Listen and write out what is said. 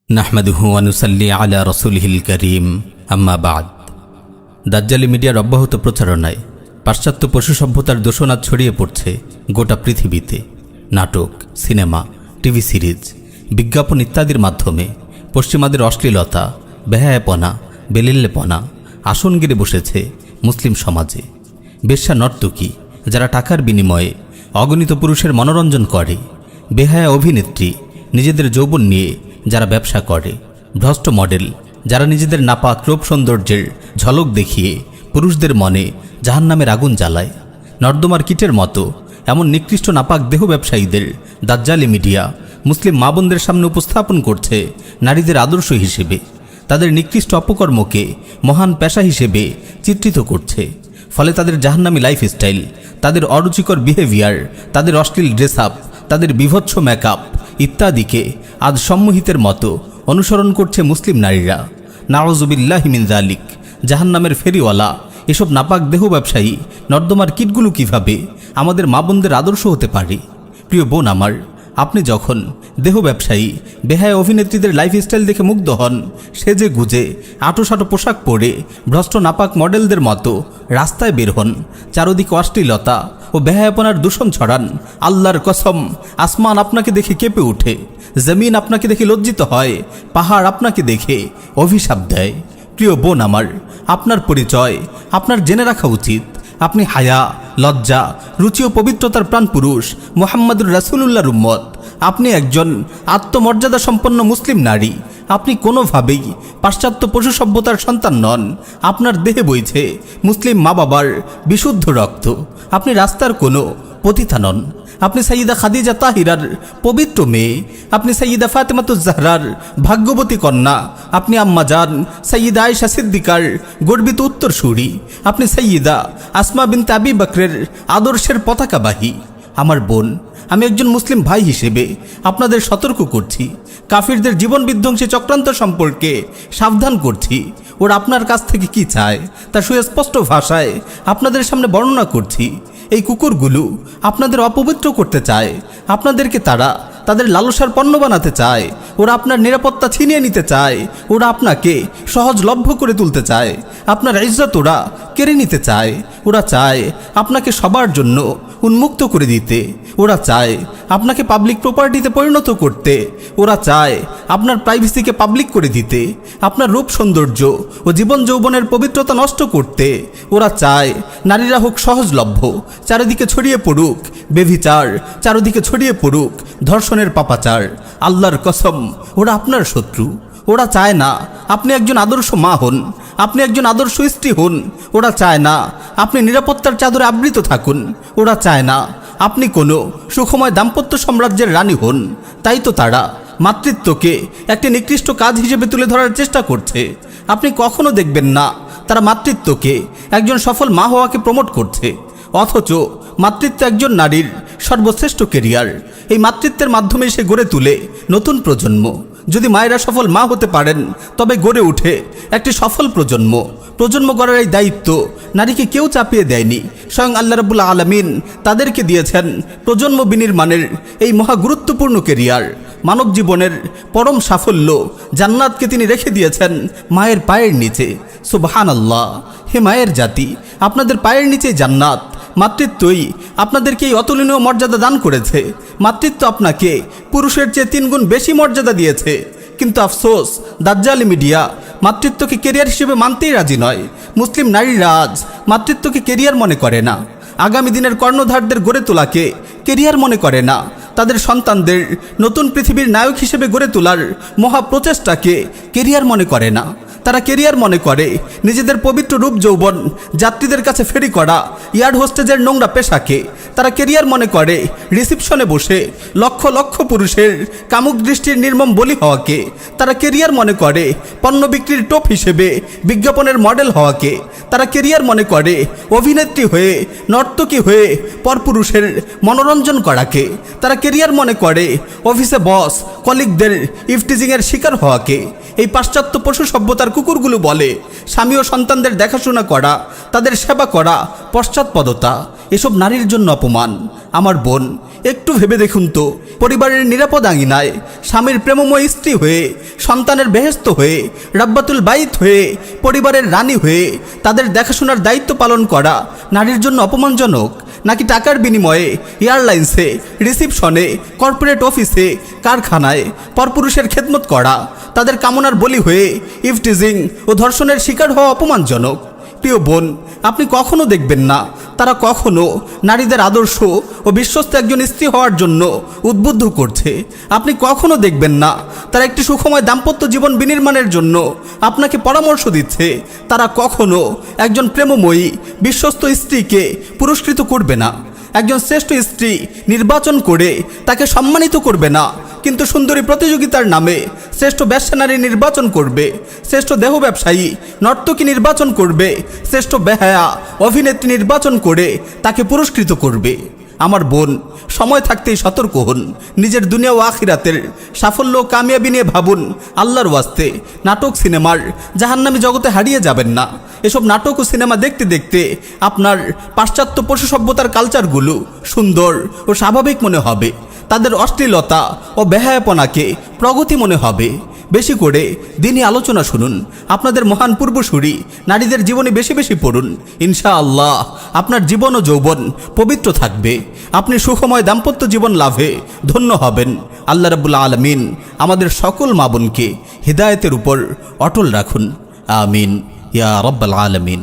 নাহমাদুহু ওয়া নুসাল্লি আলা রাসূলিহিল কারীম আম্মা বা'দ। দাজ্জালি মিডিয়ার অব্যাহত প্রচারণায় পাশ্চাত্য পশু সভ্যতার দোষণাদ ছড়িয়ে পড়ছে গোটা পৃথিবীতে। নাটক, সিনেমা, টিভি সিরিজ, বিজ্ঞাপন ইত্যাদির মাধ্যমে পশ্চিমাদের অশ্লীলতা, বেহায়াপনা, বেলিল্লেপনা আসন গেড়ে বসেছে মুসলিম সমাজে। বেশ্যা নর্তকী যারা টাকার বিনিময়ে অগণিত পুরুষের মনোরঞ্জন করে, বেহায়া অভিনেত্রী নিজেদের যৌবন নিয়ে যারা ব্যবসা করে, ভ্রষ্ট মডেল যারা নিজেদের নাপাক রূপ সৌন্দর্যের ঝলক দেখিয়ে পুরুষদের মনে জাহান্নামের আগুন জ্বালায়, নর্দমার কীটের মতো এমন নিকৃষ্ট নাপাক দেহ ব্যবসায়ীদের দাজ্জালি মিডিয়া মুসলিম মা বোনদের সামনে উপস্থাপন করছে নারীদের আদর্শ হিসেবে। তাদের নিকৃষ্ট অপকর্মকে মহান পেশা হিসেবে চিত্রিত করছে। ফলে তাদের জাহান্নামী লাইফস্টাইল, তাদের অরুচিকর বিহেভিয়ার, তাদের অশ্লীল ড্রেস আপ, তাদের বিভৎস মেকআপ ইত্যাদিকে আজ সম্মোহিতের মতো অনুসরণ করছে মুসলিম নারীরা। নাউযুবিল্লাহি মিন যালিক। জাহান্নামের ফেরিওয়ালা এসব নাপাক দেহ ব্যবসায়ী নর্দমার কীটগুলো কিভাবে আমাদের মা বোনদের আদর্শ হতে পারে? প্রিয় বোন আমার, আপনি যখন দেহ ব্যবসায়ী বেহায়া অভিনেত্রীদের লাইফস্টাইল দেখে মুগ্ধ হন, সেজে গুজে আটোসাটো পোশাক পরে ভ্রষ্ট নাপাক মডেলদের মতো রাস্তায় বের হন, চারদিকে অশ্লীলতা ও বেহায়াপনার দূষণ ছড়ান, আল্লাহর কসম আসমান আপনাকে দেখে কেঁপে ওঠে, জমিন আপনাকে দেখে লজ্জিত হয়, পাহাড় আপনাকে দেখে অভিশাপ দেয়। প্রিয় বোন আমার, আপনার পরিচয় আপনার জেনে রাখা উচিত। আপনি হায়া, লজ্জা, রুচি ও পবিত্রতার প্রাণ পুরুষ মুহাম্মদুর রাসূলুল্লাহর উম্মত। আপনি একজন আত্মমর্যাদা সম্পন্ন মুসলিম নারী। আপনি কোনোভাবেই পাশ্চাত্য পশু সভ্যতার সন্তান নন। আপনার দেহে বইছে মুসলিম মা বাবার বিশুদ্ধ রক্ত। আপনি রাস্তার কোনো পতিতা নন। আপনি সাইয়্যিদা খাদিজা তাহিরার পবিত্র মেয়ে। আপনি সাইয়্যিদা ফাতেমাতুজ জাহরার ভাগ্যবতী কন্যা। আপনি আম্মাজান সাইয়্যিদা আয়েশা সিদ্দিকার গর্বিত উত্তরসূরি। আপনি সাইয়্যিদা আসমা বিনতে আবি বকরের আদর্শের পতাকাবাহী। আমার বোন, আমি একজন মুসলিম ভাই হিসেবে আপনাদের সতর্ক করছি, কাফিরদের জীবন বিধ্বংসী চক্রান্ত সম্পর্কে সাবধান করছি। ওরা আপনার কাছ থেকে কি চায় তা সুস্পষ্ট ভাষায় আপনাদের সামনে বর্ণনা করছি। এই কুকুরগুলো আপনাদের অপবিত্র করতে চায়। আপনাদেরকে তারা তাদের লালসার পণ্য বানাতে চায়। ওরা আপনার নিরাপত্তা ছিনিয়ে নিতে চায়। ওরা আপনাকে সহজলভ্য করে তুলতে চায়। আপনার ইজ্জত ওরা কেড়ে নিতে চায়। ওরা চায় আপনাকে সবার জন্য উন্মুক্ত করে দিতে। ওরা চায় আপনাকে পাবলিক প্রপার্টিতে পরিণত করতে। ওরা চায় আপনার প্রাইভেসিকে পাবলিক করে দিতে, আপনার রূপ সৌন্দর্য ও জীবন যৌবনের পবিত্রতা নষ্ট করতে। ওরা চায় নারীরা হোক সহজলভ্য, চারিদিকে ছড়িয়ে পড়ুক বেভিচার, চারিদিকে ছড়িয়ে পড়ুক ধর্ষণের পাপাচার। আল্লাহর কসম, ওরা আপনার শত্রু। ওরা চায় না আপনি একজন আদর্শ মা হন, আপনি একজন আদর্শ স্ত্রী হন। ওরা চায় না আপনি নিরাপত্তার চাদরে আবৃত থাকুন। ওরা চায় না আপনি কোনো সুখময় দাম্পত্য সাম্রাজ্যের রানী হন। তাই তো তারা মাতৃত্বকে একটি নিকৃষ্ট কাজ হিসেবে তুলে ধরার চেষ্টা করছে। আপনি কখনো দেখবেন না তারা মাতৃত্বকে একজন সফল মা হওয়াকে প্রমোট করছে, অথচ মাতৃত্ব একজন নারীর সর্বশ্রেষ্ঠ কেরিয়ার। এই মাতৃত্বের মাধ্যমে সে গড়ে তুলে নতুন প্রজন্ম। যদি মায়েরা সফল মা হতে পারেন, তবে গড়ে ওঠে একটি সফল প্রজন্ম। প্রজন্ম গড়ার এই দায়িত্ব নারীকে কেউ চাপিয়ে দেয়নি। স্বয়ং আল্লাহ রাব্বুল আলামিন তাদেরকে দিয়েছেন প্রজন্ম বিনির্মাণের এই মহা গুরুত্বপূর্ণ কেরিয়ার। মানব জীবনের পরম সাফল্য জান্নাতকে তিনি রেখে দিয়েছেন মায়ের পায়ের নিচে। সুবহানাল্লাহ! হে মায়ের জাতি, আপনাদের পায়ের নিচে জান্নাত। মাতৃত্বই আপনাদেরকে এই অতুলনীয় মর্যাদা দান করেছে। মাতৃত্ব আপনাকে পুরুষের চেয়ে 3 গুণ বেশি মর্যাদা দিয়েছে। কিন্তু আফসোস, দাজ্জালি মিডিয়া মাতৃত্বকে কেরিয়ার হিসেবে মানতেই রাজি নয়। মুসলিম নারীরা আজ মাতৃত্বকে কেরিয়ার মনে করে না। আগামী দিনের কর্ণধারদের গড়ে তোলাকে কেরিয়ার মনে করে না। তাদের সন্তানদের নতুন পৃথিবীর নায়ক হিসেবে গড়ে তোলার মহাপ্রচেষ্টাকে কেরিয়ার মনে করে না। তারা কেরিয়ার মনে করে নিজেদের পবিত্র রূপ যৌবন যাত্রীদের কাছে ফেরি করা এয়ার হোস্টেজের নোংরা পেশাকে। তারা কেরিয়ার মনে করে রিসিপশনে বসে লক্ষ লক্ষ পুরুষের কামুক দৃষ্টির নির্মম বলি হওয়াকে। তারা কেরিয়ার মনে করে পণ্য বিক্রির টোপ হিসেবে বিজ্ঞাপনের মডেল হওয়াকে। তারা কেরিয়ার মনে করে অভিনেত্রী হয়ে, নর্তকী হয়ে পরপুরুষের মনোরঞ্জন করাকে। তারা কেরিয়ার মনে করে অফিসে বস কলিগদের ইফটিজিংয়ের শিকার হওয়াকে। এই পাশ্চাত্য পশু সভ্যতার কুকুরগুলো বলে স্বামী ও সন্তানদের দেখাশোনা করা, তাদের সেবা করা পশ্চাৎপদতা। এসব নারীর জন্য অপমান। আমার বোন, একটু ভেবে দেখুন তো, পরিবারের নিরাপদ আঙিনায় স্বামীর প্রেমময় স্ত্রী হয়ে সন্তানের বেহেস্ত হয়ে, রাব্বাতুল বাইত হয়ে, পরিবারের রানী হয়ে তাদের দেখাশোনার দায়িত্ব পালন করা নারীর জন্য অপমানজনক? নাকি টাকার বিনিময়ে এয়ারলাইন্সে, রিসিপশনে, কর্পোরেট অফিসে, কারখানায় পরপুরুষের খেদমত করা তাদের কামনার বলি হয়ে ইফটিজিং ও ধর্ষণের শিকার হওয়া অপমানজনক? প্রিয় বোন, আপনি কখনো দেখবেন না তারা কখনো নারীদের আদর্শ ও বিশ্বস্ত একজন স্ত্রী হওয়ার জন্য উদ্বুদ্ধ করছে। আপনি কখনো দেখবেন না তারা একটি সুখময় দাম্পত্য জীবন বিনির্মাণের জন্য আপনাকে পরামর্শ দিচ্ছে। তারা কখনো একজন প্রেমময়ী বিশ্বস্ত স্ত্রীকে পুরস্কৃত করবে না, একজন শ্রেষ্ঠ স্ত্রী নির্বাচন করে তাকে সম্মানিত করবে না, কিন্তু সুন্দরী প্রতিযোগিতার নামে শ্রেষ্ঠ ব্যবসা নারী নির্বাচন করবে, শ্রেষ্ঠ দেহ ব্যবসায়ী নর্তকী নির্বাচন করবে, শ্রেষ্ঠ বেহায়া অভিনেত্রী নির্বাচন করে তাকে পুরস্কৃত করবে। আমার বোন, সময় থাকতেই সতর্ক হন। নিজের দুনিয়া ও আখিরাতের সাফল্য ও কামিয়াবি নিয়ে ভাবুন। আল্লাহর ওয়াস্তে নাটক সিনেমার জাহান্নামী জগতে হারিয়ে যাবেন না। এসব নাটক ও সিনেমা দেখতে দেখতে আপনার পাশ্চাত্য পশু সভ্যতার কালচারগুলো সুন্দর ও স্বাভাবিক মনে হবে, তাদের অশ্লীলতা ও বেহায়াপনাকে প্রগতি মনে হবে। বেশি করে দিনই আলোচনা শুনুন। আপনাদের মহান পূর্বসূরি নারীদের জীবনে বেশি বেশি পড়ুন। ইনশাআল্লাহ আপনার জীবন ও যৌবন পবিত্র থাকবে। আপনি সুখময় দাম্পত্য জীবন লাভে ধন্য হবেন। আল্লাহ রাব্বুল আলামিন আমাদের সকল মা বোনকে হিদায়াতের উপর অটল রাখুন। আমিন ইয়া রাব্বাল আলামিন।